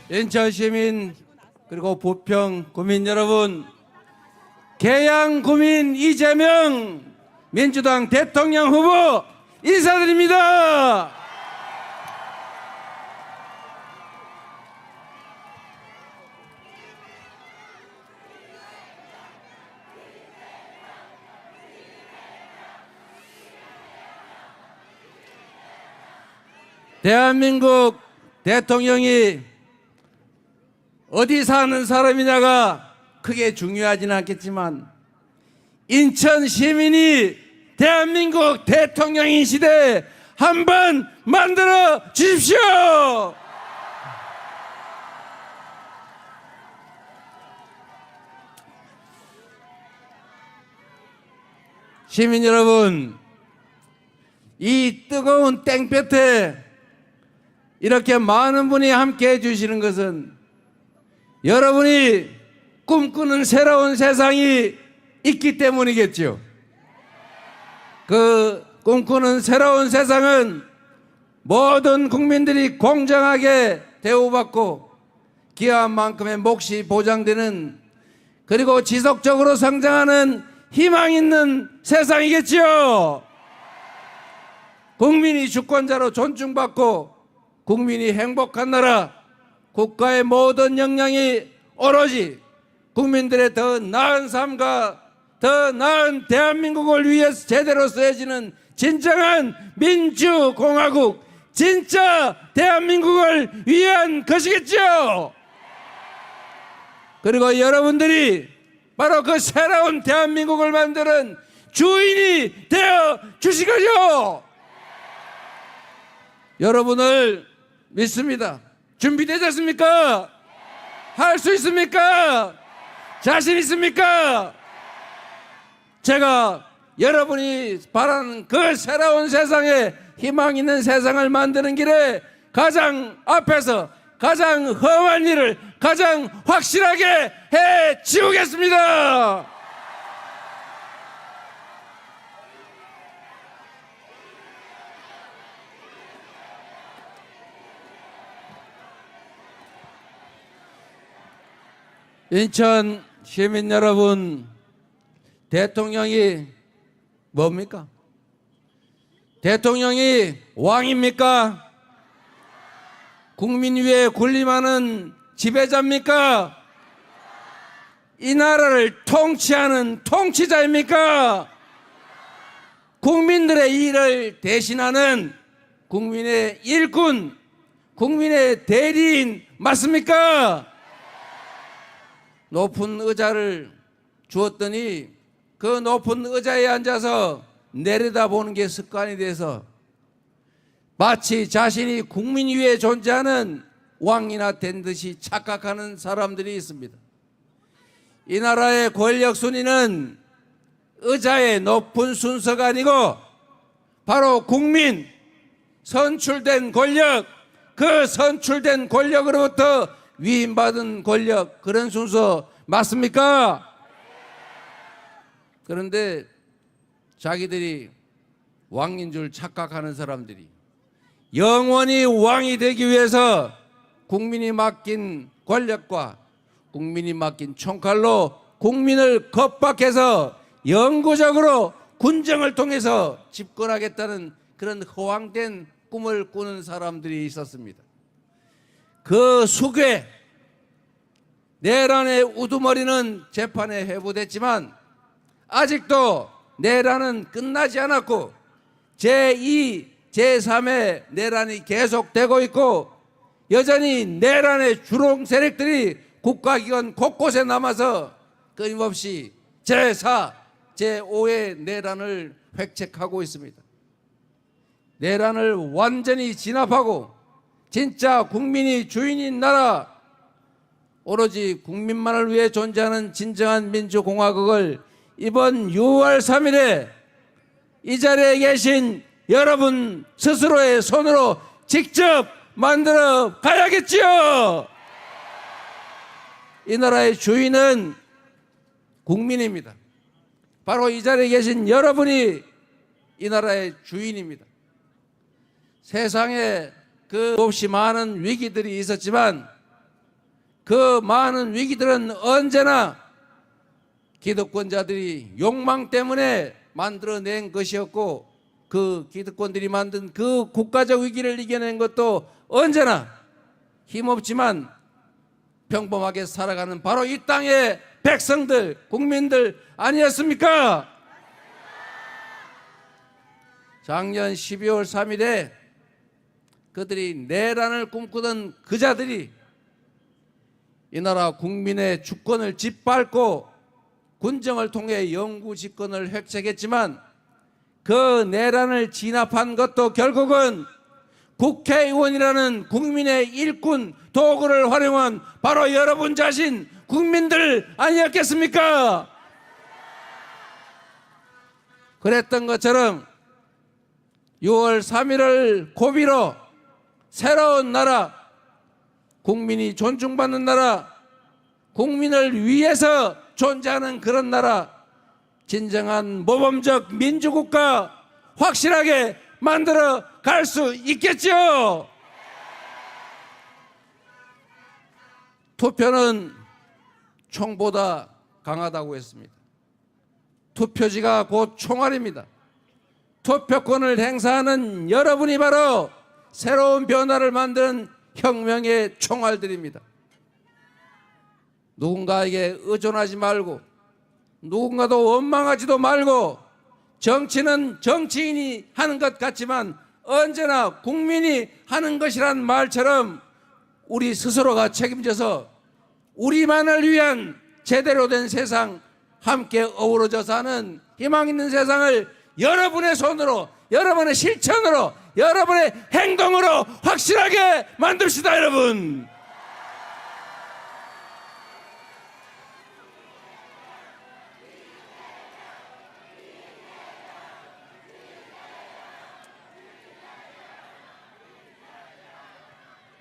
인천 시민 그리고 부평 구민 여러분, 계양 구민 이재명 민주당 대통령 후보 인사드립니다. 대한민국 대통령이 어디 사는 사람이냐가 크게 중요하지는 않겠지만 인천 시민이 대한민국 대통령인 시대 한번 만들어 주십시오. 시민 여러분, 이 뜨거운 땡볕에 이렇게 많은 분이 함께 해주시는 것은 여러분이 꿈꾸는 새로운 세상이 있기 때문이겠죠. 그 꿈꾸는 새로운 세상은 모든 국민들이 공정하게 대우받고 기여한 만큼의 몫이 보장되는, 그리고 지속적으로 성장하는 희망 있는 세상이겠죠. 국민이 주권자로 존중받고 국민이 행복한 나라, 국가의 모든 역량이 오로지 국민들의 더 나은 삶과 더 나은 대한민국을 위해서 제대로 쓰여지는 진정한 민주공화국, 진짜 대한민국을 위한 것이겠죠. 그리고 여러분들이 바로 그 새로운 대한민국을 만드는 주인이 되어 주실 거죠. 여러분을 믿습니다. 준비되지 않습니까? 할 수 있습니까? 자신 있습니까? 제가 여러분이 바라는 그 새로운 세상에, 희망 있는 세상을 만드는 길에 가장 앞에서 가장 험한 일을 가장 확실하게 해 치우겠습니다. 인천 시민 여러분, 대통령이 뭡니까? 대통령이 왕입니까? 국민 위에 군림하는 지배자입니까? 이 나라를 통치하는 통치자입니까? 국민들의 일을 대신하는 국민의 일꾼, 국민의 대리인 맞습니까? 높은 의자를 주었더니 그 높은 의자에 앉아서 내려다보는 게 습관이 돼서 마치 자신이 국민 위에 존재하는 왕이나 된 듯이 착각하는 사람들이 있습니다. 이 나라의 권력 순위는 의자의 높은 순서가 아니고 바로 국민, 선출된 권력, 그 선출된 권력으로부터 위임받은 권력, 그런 순서 맞습니까? 그런데 자기들이 왕인 줄 착각하는 사람들이 영원히 왕이 되기 위해서 국민이 맡긴 권력과 국민이 맡긴 총칼로 국민을 겁박해서 영구적으로 군정을 통해서 집권하겠다는 그런 허황된 꿈을 꾸는 사람들이 있었습니다. 그 수괴, 내란의 우두머리는 재판에 회부됐지만 아직도 내란은 끝나지 않았고 제2, 제3의 내란이 계속되고 있고 여전히 내란의 주롱 세력들이 국가기관 곳곳에 남아서 끊임없이 제4, 제5의 내란을 획책하고 있습니다. 내란을 완전히 진압하고 진짜 국민이 주인인 나라, 오로지 국민만을 위해 존재하는 진정한 민주공화국을 이번 6월 3일에 이 자리에 계신 여러분 스스로의 손으로 직접 만들어 가야겠지요. 이 나라의 주인은 국민입니다. 바로 이 자리에 계신 여러분이 이 나라의 주인입니다. 세상에 그 없이 많은 위기들이 있었지만 그 많은 위기들은 언제나 기득권자들이 욕망 때문에 만들어낸 것이었고, 그 기득권들이 만든 그 국가적 위기를 이겨낸 것도 언제나 힘없지만 평범하게 살아가는 바로 이 땅의 백성들, 국민들 아니었습니까? 작년 12월 3일에 그들이 내란을 꿈꾸던 그자들이 이 나라 국민의 주권을 짓밟고 군정을 통해 영구 집권을 획책했지만, 그 내란을 진압한 것도 결국은 국회의원이라는 국민의 일꾼 도구를 활용한 바로 여러분 자신 국민들 아니었겠습니까? 그랬던 것처럼 6월 3일을 고비로 새로운 나라, 국민이 존중받는 나라, 국민을 위해서 존재하는 그런 나라, 진정한 모범적 민주국가 확실하게 만들어 갈 수 있겠죠. 투표는 총보다 강하다고 했습니다. 투표지가 곧 총알입니다. 투표권을 행사하는 여러분이 바로 새로운 변화를 만드는 혁명의 총알들입니다. 누군가에게 의존하지 말고, 누군가도 원망하지도 말고, 정치는 정치인이 하는 것 같지만 언제나 국민이 하는 것이란 말처럼 우리 스스로가 책임져서 우리만을 위한 제대로 된 세상, 함께 어우러져 사는 희망 있는 세상을 여러분의 손으로, 여러분의 실천으로, 여러분의 행동으로 확실하게 만듭시다, 여러분.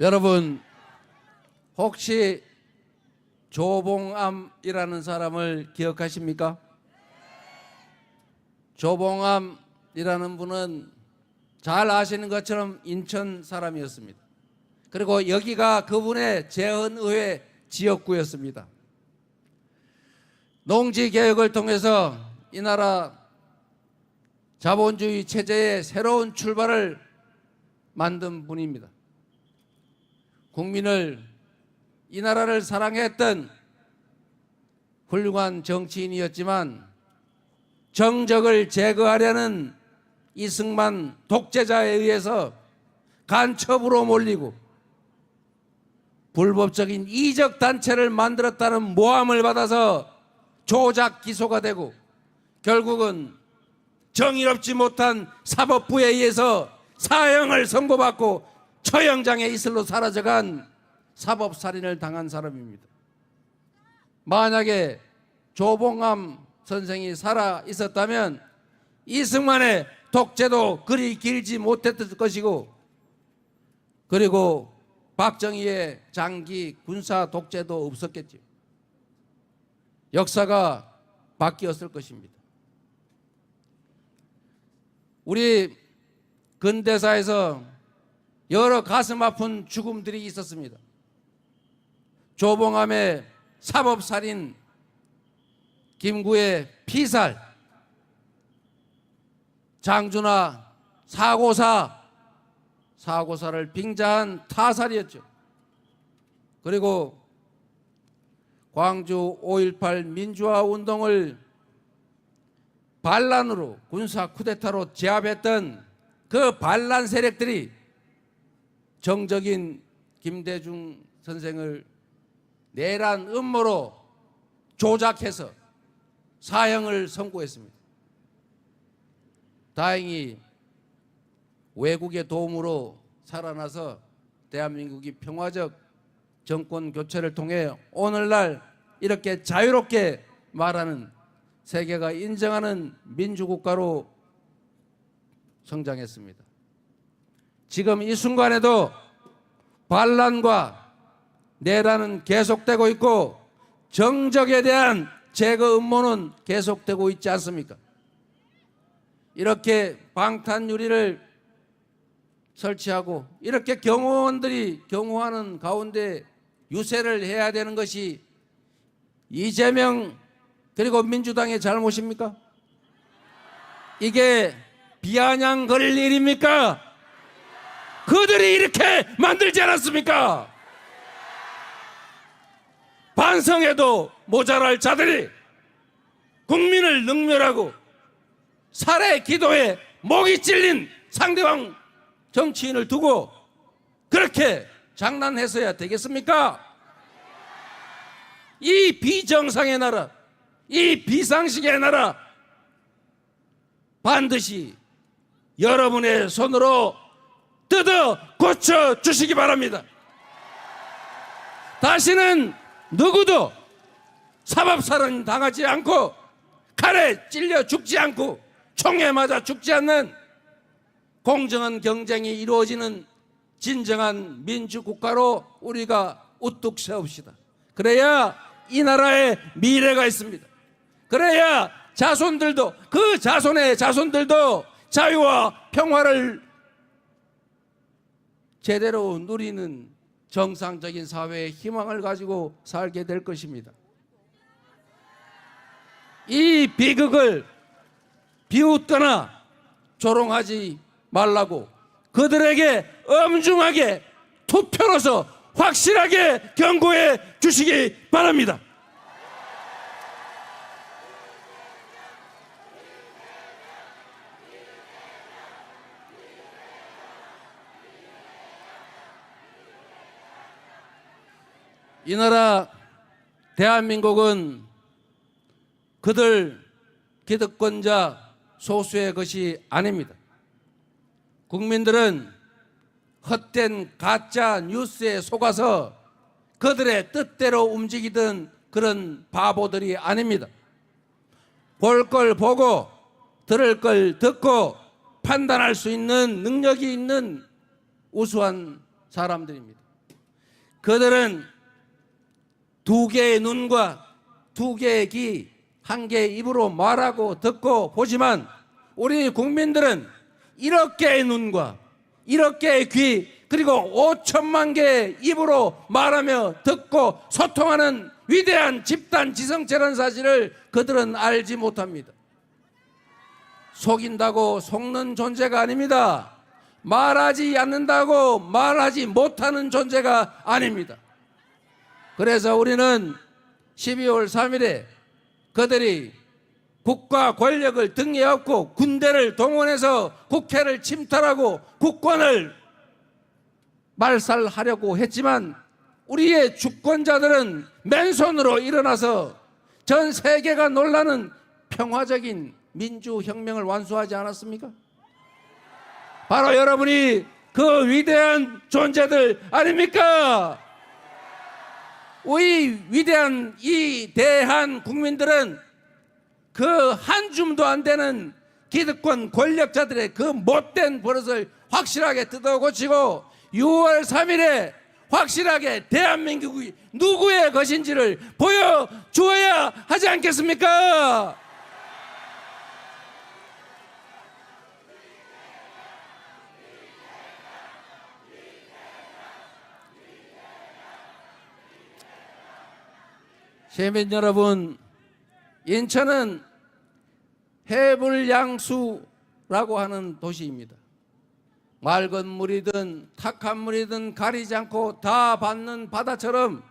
여러분, 혹시 조봉암이라는 사람을 기억하십니까? 조봉암이라는 분은 잘 아시는 것처럼 인천 사람이었습니다. 그리고 여기가 그분의 재헌의회 지역구였습니다. 농지개혁을 통해서 이 나라 자본주의 체제의 새로운 출발을 만든 분입니다. 국민을, 이 나라를 사랑했던 훌륭한 정치인이었지만 정적을 제거하려는 이승만 독재자에 의해서 간첩으로 몰리고 불법적인 이적 단체를 만들었다는 모함을 받아서 조작 기소가 되고, 결국은 정의롭지 못한 사법부에 의해서 사형을 선고받고 처형장에 이슬로 사라져간 사법살인을 당한 사람입니다. 만약에 조봉암 선생이 살아 있었다면 이승만의 독재도 그리 길지 못했을 것이고, 그리고 박정희의 장기 군사 독재도 없었겠죠. 역사가 바뀌었을 것입니다. 우리 근대사에서 여러 가슴 아픈 죽음들이 있었습니다. 조봉암의 사법살인, 김구의 피살, 장준하 사고사를 빙자한 타살이었죠. 그리고 광주 5.18 민주화 운동을 반란으로, 군사 쿠데타로 제압했던 그 반란 세력들이 정적인 김대중 선생을 내란 음모로 조작해서 사형을 선고했습니다. 다행히 외국의 도움으로 살아나서 대한민국이 평화적 정권 교체를 통해 오늘날 이렇게 자유롭게 말하는, 세계가 인정하는 민주국가로 성장했습니다. 지금 이 순간에도 반란과 내란은 계속되고 있고 정적에 대한 제거 음모는 계속되고 있지 않습니까? 이렇게 방탄유리를 설치하고 이렇게 경호원들이 경호하는 가운데 유세를 해야 되는 것이 이재명 그리고 민주당의 잘못입니까? 이게 비아냥거릴 일입니까? 그들이 이렇게 만들지 않았습니까? 반성해도 모자랄 자들이 국민을 능멸하고 살해 기도에 목이 찔린 상대방 정치인을 두고 그렇게 장난해서야 되겠습니까? 이 비정상의 나라, 이 비상식의 나라 반드시 여러분의 손으로 뜯어 고쳐 주시기 바랍니다. 다시는 누구도 사법살인 당하지 않고 칼에 찔려 죽지 않고 총에 맞아 죽지 않는 공정한 경쟁이 이루어지는 진정한 민주국가로 우리가 우뚝 세웁시다. 그래야 이 나라에 미래가 있습니다. 그래야 자손들도, 그 자손의 자손들도 자유와 평화를 제대로 누리는 정상적인 사회의 희망을 가지고 살게 될 것입니다. 이 비극을 비웃거나 조롱하지 말라고 그들에게 엄중하게 투표로서 확실하게 경고해 주시기 바랍니다. 이 나라 대한민국은 그들 기득권자 소수의 것이 아닙니다. 국민들은 헛된 가짜 뉴스에 속아서 그들의 뜻대로 움직이던 그런 바보들이 아닙니다. 볼 걸 보고 들을 걸 듣고 판단할 수 있는 능력이 있는 우수한 사람들입니다. 그들은 두 개의 눈과 두 개의 귀, 한 개의 입으로 말하고 듣고 보지만 우리 국민들은 1억 개의 눈과 1억 개의 귀 그리고 5천만 개의 입으로 말하며 듣고 소통하는 위대한 집단 지성체라는 사실을 그들은 알지 못합니다. 속인다고 속는 존재가 아닙니다. 말하지 않는다고 말하지 못하는 존재가 아닙니다. 그래서 우리는 12월 3일에 그들이 국가 권력을 등에 업고 군대를 동원해서 국회를 침탈하고 국권을 말살하려고 했지만 우리의 주권자들은 맨손으로 일어나서 전 세계가 놀라는 평화적인 민주혁명을 완수하지 않았습니까? 바로 여러분이 그 위대한 존재들 아닙니까? 우리 위대한 이 대한 국민들은 그 한 줌도 안 되는 기득권 권력자들의 그 못된 버릇을 확실하게 뜯어 고치고 6월 3일에 확실하게 대한민국이 누구의 것인지를 보여주어야 하지 않겠습니까? 시민 여러분, 인천은 해불양수라고 하는 도시입니다. 맑은 물이든 탁한 물이든 가리지 않고 다 받는 바다처럼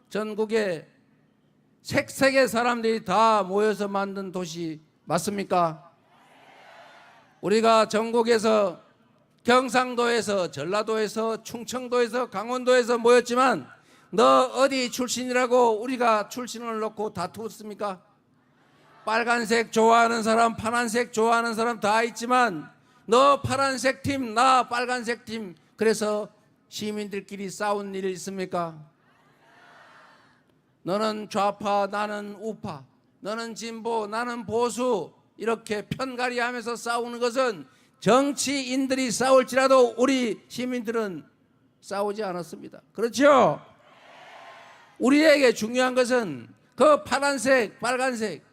전국에 색색의 사람들이 다 모여서 만든 도시 맞습니까? 우리가 전국에서 경상도에서 전라도에서 충청도에서 강원도에서 모였지만 너 어디 출신이라고 우리가 출신을 놓고 다투었습니까? 빨간색 좋아하는 사람, 파란색 좋아하는 사람 다 있지만 너 파란색 팀, 나 빨간색 팀, 그래서 시민들끼리 싸운 일이 있습니까? 너는 좌파, 나는 우파, 너는 진보, 나는 보수, 이렇게 편가리하면서 싸우는 것은 정치인들이 싸울지라도 우리 시민들은 싸우지 않았습니다. 그렇죠? 우리에게 중요한 것은 그 파란색, 빨간색,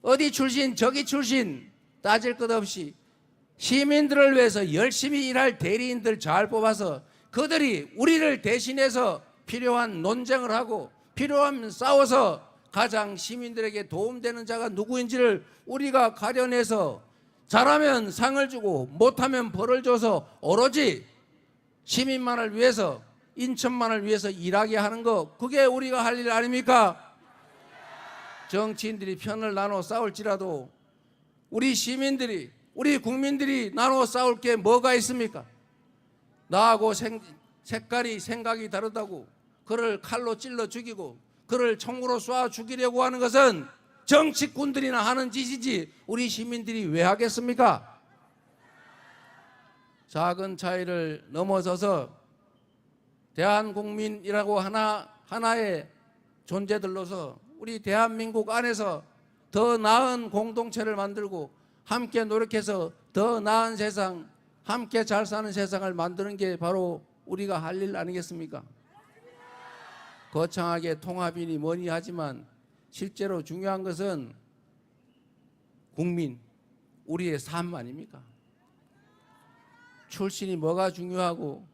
어디 출신, 저기 출신 따질 것 없이 시민들을 위해서 열심히 일할 대리인들 잘 뽑아서 그들이 우리를 대신해서 필요한 논쟁을 하고 필요하면 싸워서 가장 시민들에게 도움되는 자가 누구인지를 우리가 가려내서 잘하면 상을 주고 못하면 벌을 줘서 오로지 시민만을 위해서 인천만을 위해서 일하게 하는 거, 그게 우리가 할 일 아닙니까? 정치인들이 편을 나눠 싸울지라도 우리 시민들이, 우리 국민들이 나눠 싸울 게 뭐가 있습니까? 나하고 색깔이 생각이 다르다고 그를 칼로 찔러 죽이고 그를 총으로 쏴 죽이려고 하는 것은 정치꾼들이나 하는 짓이지 우리 시민들이 왜 하겠습니까? 작은 차이를 넘어서서 대한국민이라고 하나의 존재들로서 우리 대한민국 안에서 더 나은 공동체를 만들고 함께 노력해서 더 나은 세상, 함께 잘 사는 세상을 만드는 게 바로 우리가 할 일 아니겠습니까? 거창하게 통합이니 뭐니 하지만 실제로 중요한 것은 국민, 우리의 삶 아닙니까? 출신이 뭐가 중요하고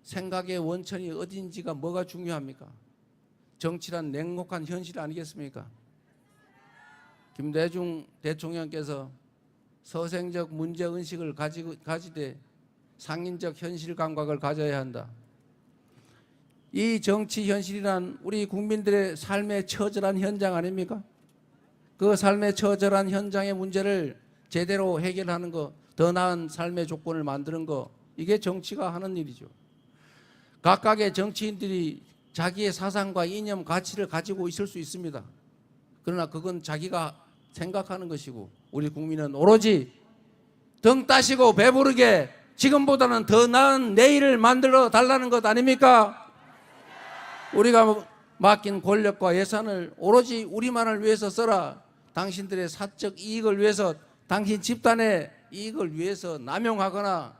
생각의 원천이 어딘지가 뭐가 중요합니까? 정치란 냉혹한 현실 아니겠습니까? 김대중 대통령께서 서생적 문제의식을 가지되 상인적 현실 감각을 가져야 한다. 이 정치 현실이란 우리 국민들의 삶에 처절한 현장 아닙니까? 그 삶에 처절한 현장의 문제를 제대로 해결하는 것, 더 나은 삶의 조건을 만드는 것, 이게 정치가 하는 일이죠. 각각의 정치인들이 자기의 사상과 이념, 가치를 가지고 있을 수 있습니다. 그러나 그건 자기가 생각하는 것이고 우리 국민은 오로지 등 따시고 배부르게 지금보다는 더 나은 내일을 만들어 달라는 것 아닙니까? 우리가 맡긴 권력과 예산을 오로지 우리만을 위해서 써라. 당신들의 사적 이익을 위해서, 당신 집단의 이익을 위해서 남용하거나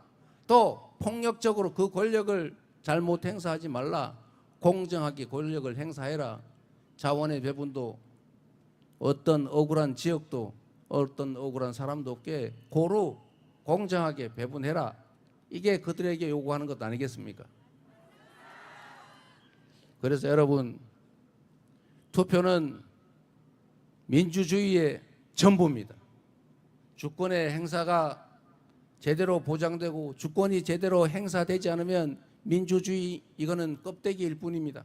또 폭력적으로 그 권력을 잘못 행사하지 말라. 공정하게 권력을 행사해라. 자원의 배분도 어떤 억울한 지역도 어떤 억울한 사람도 없게 고루 공정하게 배분해라. 이게 그들에게 요구하는 것 아니겠습니까? 그래서 여러분, 투표는 민주주의의 전부입니다. 주권의 행사가 제대로 보장되고 주권이 제대로 행사되지 않으면 민주주의, 이거는 껍데기일 뿐입니다.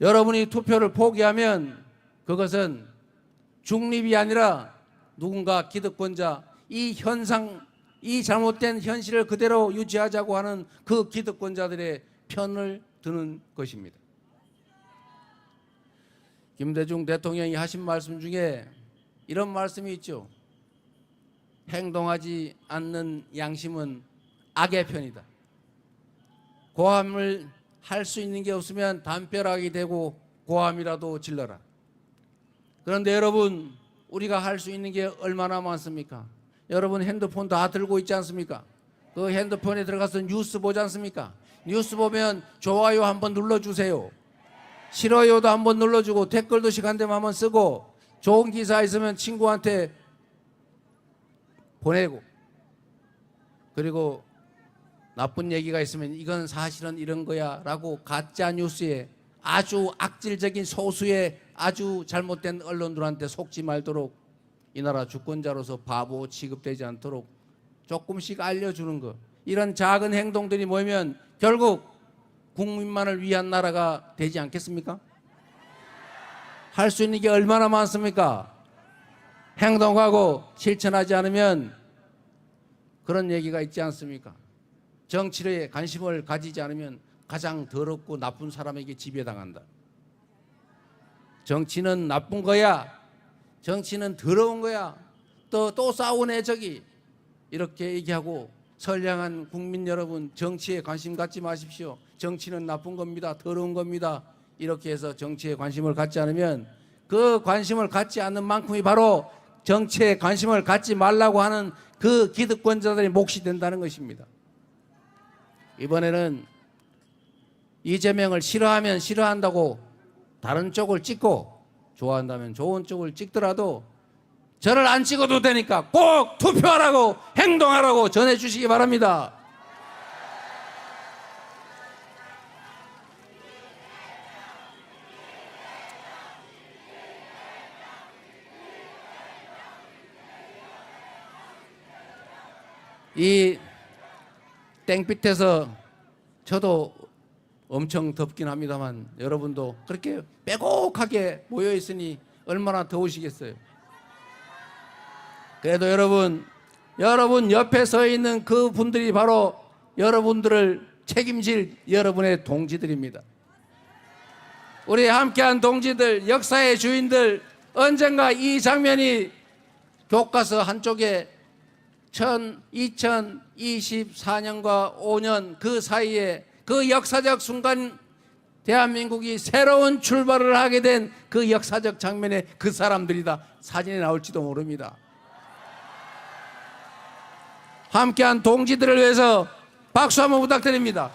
여러분이 투표를 포기하면 그것은 중립이 아니라 누군가 기득권자, 이 현상, 이 잘못된 현실을 그대로 유지하자고 하는 그 기득권자들의 편을 드는 것입니다. 김대중 대통령이 하신 말씀 중에 이런 말씀이 있죠. 행동하지 않는 양심은 악의 편이다. 고함을 할 수 있는 게 없으면 담벼락이 되고 고함이라도 질러라. 그런데 여러분, 우리가 할 수 있는 게 얼마나 많습니까? 여러분 핸드폰 다 들고 있지 않습니까? 그 핸드폰에 들어가서 뉴스 보지 않습니까? 뉴스 보면 좋아요 한번 눌러주세요. 싫어요도 한번 눌러주고 댓글도 시간되면 한번 쓰고 좋은 기사 있으면 친구한테 보내고, 그리고 나쁜 얘기가 있으면 이건 사실은 이런 거야 라고 가짜 뉴스에 아주 악질적인 소수의 아주 잘못된 언론들한테 속지 말도록, 이 나라 주권자로서 바보 취급되지 않도록 조금씩 알려주는 것, 이런 작은 행동들이 모이면 결국 국민만을 위한 나라가 되지 않겠습니까? 할 수 있는 게 얼마나 많습니까? 행동하고 실천하지 않으면 그런 얘기가 있지 않습니까? 정치에 관심을 가지지 않으면 가장 더럽고 나쁜 사람에게 지배당한다. 정치는 나쁜 거야. 정치는 더러운 거야. 또 싸우네 저기. 이렇게 얘기하고 선량한 국민 여러분, 정치에 관심 갖지 마십시오. 정치는 나쁜 겁니다. 더러운 겁니다. 이렇게 해서 정치에 관심을 갖지 않으면 그 관심을 갖지 않는 만큼이 바로 정치에 관심을 갖지 말라고 하는 그 기득권자들의 몫이 된다는 것입니다. 이번에는 이재명을 싫어하면 싫어한다고 다른 쪽을 찍고 좋아한다면 좋은 쪽을 찍더라도 저를 안 찍어도 되니까 꼭 투표하라고, 행동하라고 전해주시기 바랍니다. 이 땡빛에서 저도 엄청 덥긴 합니다만 여러분도 그렇게 빼곡하게 모여 있으니 얼마나 더우시겠어요. 그래도 여러분 옆에 서 있는 그 분들이 바로 여러분들을 책임질 여러분의 동지들입니다. 우리 함께한 동지들, 역사의 주인들, 언젠가 이 장면이 교과서 한쪽에 2024년과 5년 그 사이에 그 역사적 순간 대한민국이 새로운 출발을 하게 된 그 역사적 장면에 그 사람들이다 사진에 나올지도 모릅니다. 함께한 동지들을 위해서 박수 한번 부탁드립니다.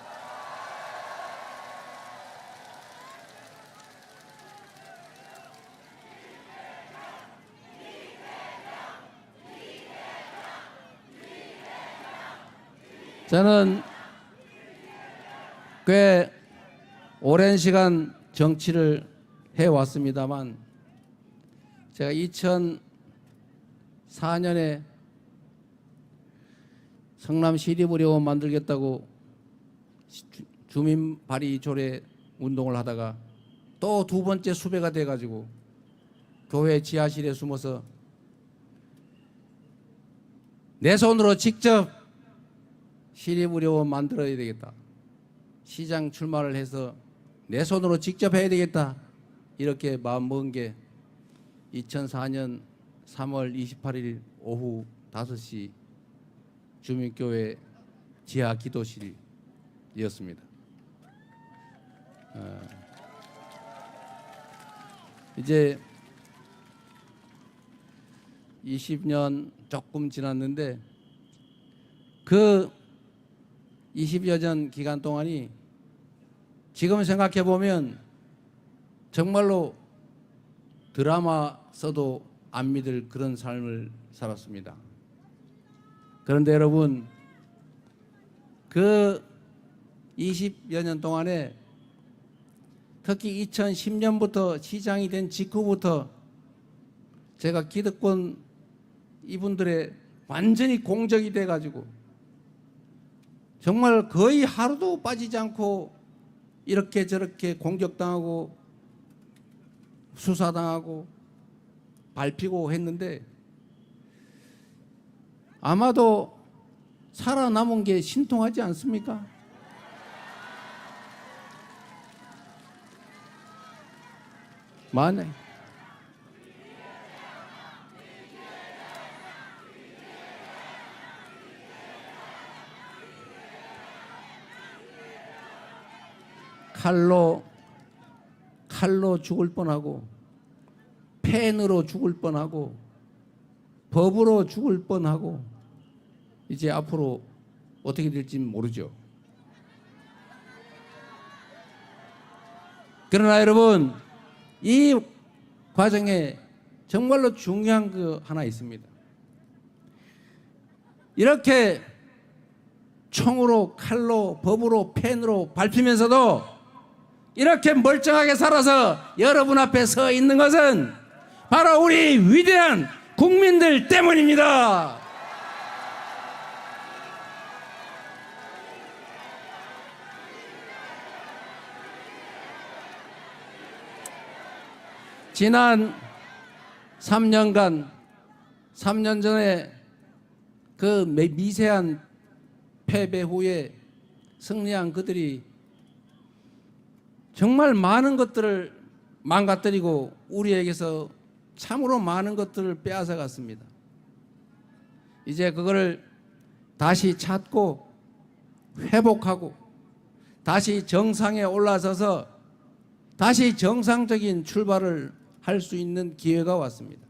저는 꽤 오랜 시간 정치를 해왔습니다만 제가 2004년에 성남 시립의료원 만들겠다고 주민 발의 조례 운동을 하다가 또 두 번째 수배가 돼가지고 교회 지하실에 숨어서 내 손으로 직접 시립의료원 만들어야 되겠다. 시장 출마를 해서 내 손으로 직접 해야 되겠다. 이렇게 마음먹은 게 2004년 3월 28일 오후 5시 주민교회 지하 기도실이었습니다. 이제 20년 조금 지났는데 그 20여 년 기간 동안이 지금 생각해 보면 정말로 드라마 써도 안 믿을 그런 삶을 살았습니다. 그런데 여러분, 그 20여 년 동안에 특히 2010년부터 시장이 된 직후부터 제가 기득권 이분들의 완전히 공적이 돼가지고 정말 거의 하루도 빠지지 않고 이렇게 저렇게 공격당하고 수사당하고 밟히고 했는데 아마도 살아남은 게 신통하지 않습니까? 만약 칼로 죽을 뻔하고 펜으로 죽을 뻔하고 법으로 죽을 뻔하고 이제 앞으로 어떻게 될지 모르죠. 그러나 여러분, 이 과정에 정말로 중요한 거 하나 있습니다. 이렇게 총으로, 칼로, 법으로, 펜으로 밟히면서도 이렇게 멀쩡하게 살아서 여러분 앞에 서 있는 것은 바로 우리 위대한 국민들 때문입니다. 지난 3년간, 3년 전에 그 미세한 패배 후에 승리한 그들이 정말 많은 것들을 망가뜨리고 우리에게서 참으로 많은 것들을 빼앗아 갔습니다. 이제 그거를 다시 찾고 회복하고 다시 정상에 올라서서 다시 정상적인 출발을 할 수 있는 기회가 왔습니다.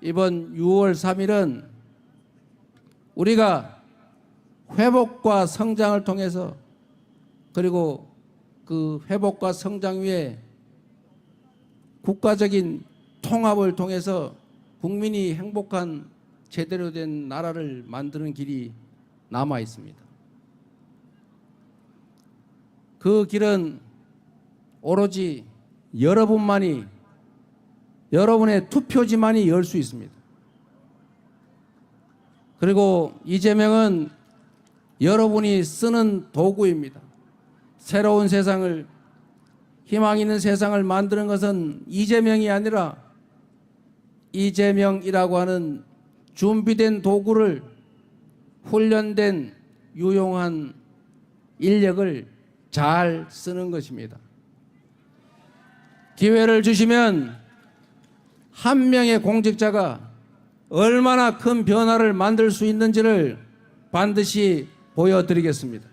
이번 6월 3일은 우리가 회복과 성장을 통해서 그리고 그 회복과 성장 위에 국가적인 통합을 통해서 국민이 행복한 제대로 된 나라를 만드는 길이 남아 있습니다. 그 길은 오로지 여러분만이, 여러분의 투표지만이 열 수 있습니다. 그리고 이재명은 여러분이 쓰는 도구입니다. 새로운 세상을, 희망 있는 세상을 만드는 것은 이재명이 아니라 이재명이라고 하는 준비된 도구를, 훈련된 유용한 인력을 잘 쓰는 것입니다. 기회를 주시면 한 명의 공직자가 얼마나 큰 변화를 만들 수 있는지를 반드시 보여드리겠습니다.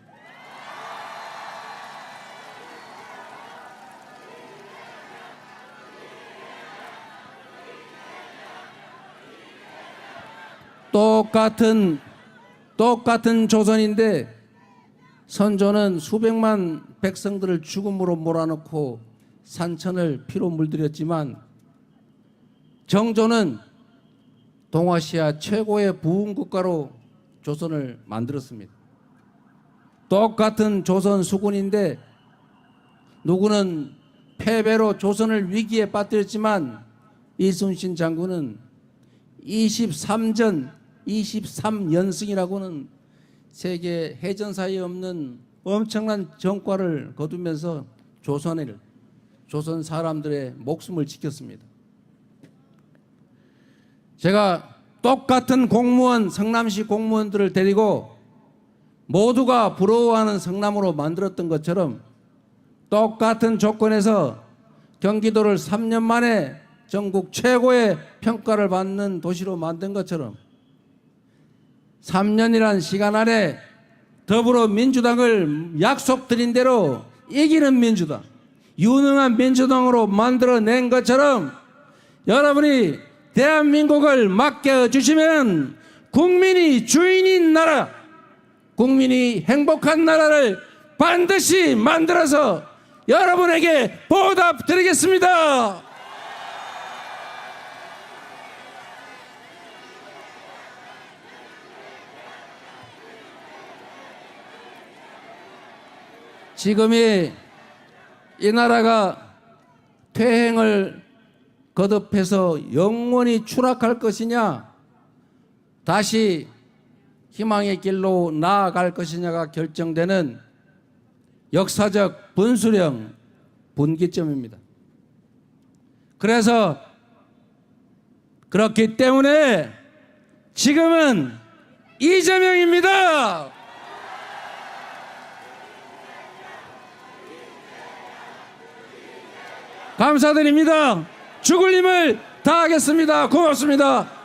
똑같은 조선인데 선조는 수백만 백성들을 죽음으로 몰아넣고 산천을 피로 물들였지만 정조는 동아시아 최고의 부흥 국가로 조선을 만들었습니다. 똑같은 조선 수군인데 누구는 패배로 조선을 위기에 빠뜨렸지만 이순신 장군은 23연승이라고는 세계 해전사에 없는 엄청난 전과를 거두면서 조선 사람들의 목숨을 지켰습니다. 제가 똑같은 공무원, 성남시 공무원들을 데리고 모두가 부러워하는 성남으로 만들었던 것처럼 똑같은 조건에서 경기도를 3년 만에 전국 최고의 평가를 받는 도시로 만든 것처럼 3년이란 시간 안에 더불어민주당을 약속드린 대로 이기는 민주당, 유능한 민주당으로 만들어낸 것처럼 여러분이 대한민국을 맡겨주시면 국민이 주인인 나라, 국민이 행복한 나라를 반드시 만들어서 여러분에게 보답드리겠습니다. 지금이 이 나라가 퇴행을 거듭해서 영원히 추락할 것이냐, 다시 희망의 길로 나아갈 것이냐가 결정되는 역사적 분수령, 분기점입니다. 그래서 그렇기 때문에 지금은 이재명입니다. 감사드립니다. 죽을 힘을 다하겠습니다. 고맙습니다.